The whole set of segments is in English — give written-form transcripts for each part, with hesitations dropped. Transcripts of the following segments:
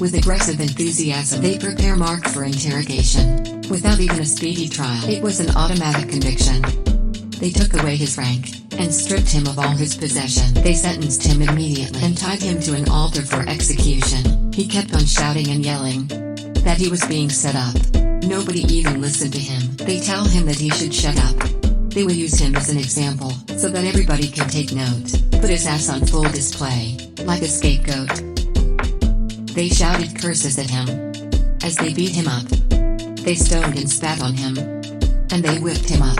With aggressive enthusiasm they prepare Mark for interrogation. Without even a speedy trial, it was an automatic conviction. They took away his rank, and stripped him of all his possession. They sentenced him immediately and tied him to an altar for execution. He kept on shouting and yelling that he was being set up. Nobody even listened to him. They tell him that he should shut up. They will use him as an example, so that everybody can take note. Put his ass on full display, like a scapegoat. They shouted curses at him as they beat him up. They stoned and spat on him, and they whipped him up.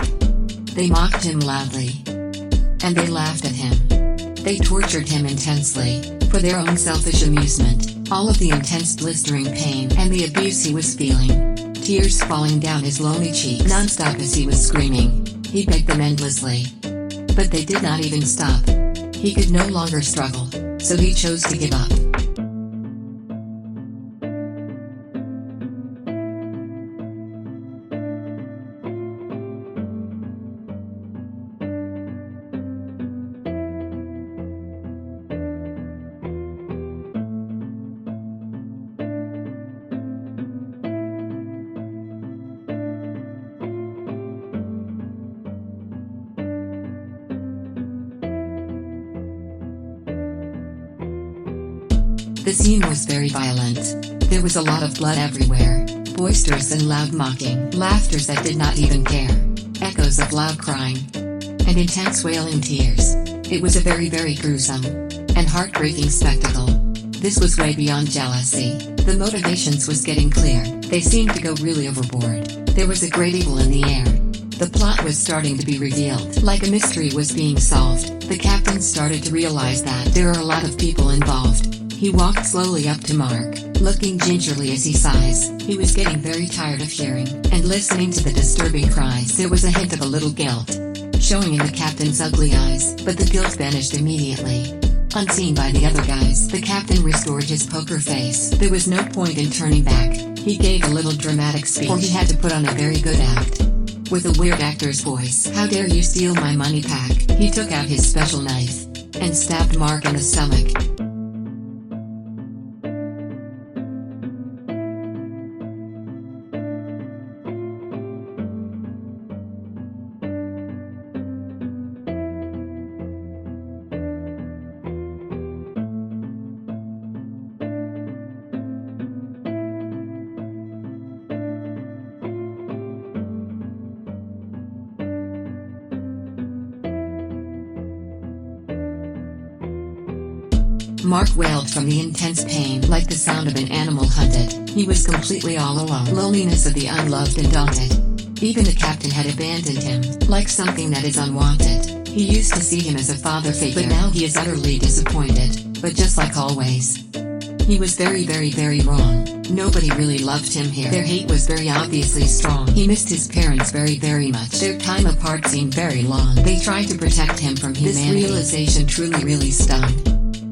They mocked him loudly, and they laughed at him. They tortured him intensely, for their own selfish amusement. All of the intense blistering pain and the abuse he was feeling, tears falling down his lonely cheeks non-stop as he was screaming. He begged them endlessly, but they did not even stop. He could no longer struggle, so he chose to give up. The scene was very violent. There was a lot of blood everywhere, boisterous and loud mocking, laughters that did not even care, echoes of loud crying, and intense wailing tears. It was a very gruesome and heartbreaking spectacle. This was way beyond jealousy. The motivations was getting clear. They seemed to go really overboard. There was a great evil in the air. The plot was starting to be revealed. Like a mystery was being solved. The captain started to realize that there are a lot of people involved. He walked slowly up to Mark, looking gingerly as he sighs. He was getting very tired of hearing and listening to the disturbing cries. There was a hint of a little guilt showing in the captain's ugly eyes, but the guilt vanished immediately. Unseen by the other guys, the captain restored his poker face. There was no point in turning back. He gave a little dramatic speech, for he had to put on a very good act. With a weird actor's voice. "How dare you steal my money pack?" He took out his special knife and stabbed Mark in the stomach. Mark wailed from the intense pain, like the sound of an animal hunted. He was completely all alone. Loneliness of the unloved and daunted. Even the captain had abandoned him, like something that is unwanted. He used to see him as a father figure, but now he is utterly disappointed. But just like always, he was very wrong. Nobody really loved him here. Their hate was very obviously strong. He missed his parents very much. Their time apart seemed very long. They tried to protect him from humanity. This realization really stung.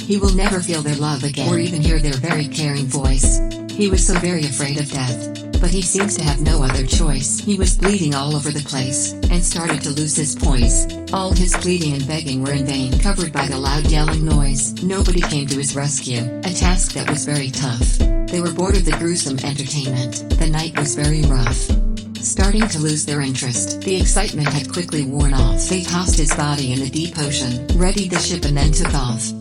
He will never feel their love again, or even hear their very caring voice. He was so very afraid of death, but he seems to have no other choice. He was bleeding all over the place, and started to lose his poise. All his pleading and begging were in vain, covered by the loud yelling noise. Nobody came to his rescue, a task that was very tough. They were bored of the gruesome entertainment. The night was very rough. Starting to lose their interest, the excitement had quickly worn off. They tossed his body in the deep ocean, readied the ship and then took off.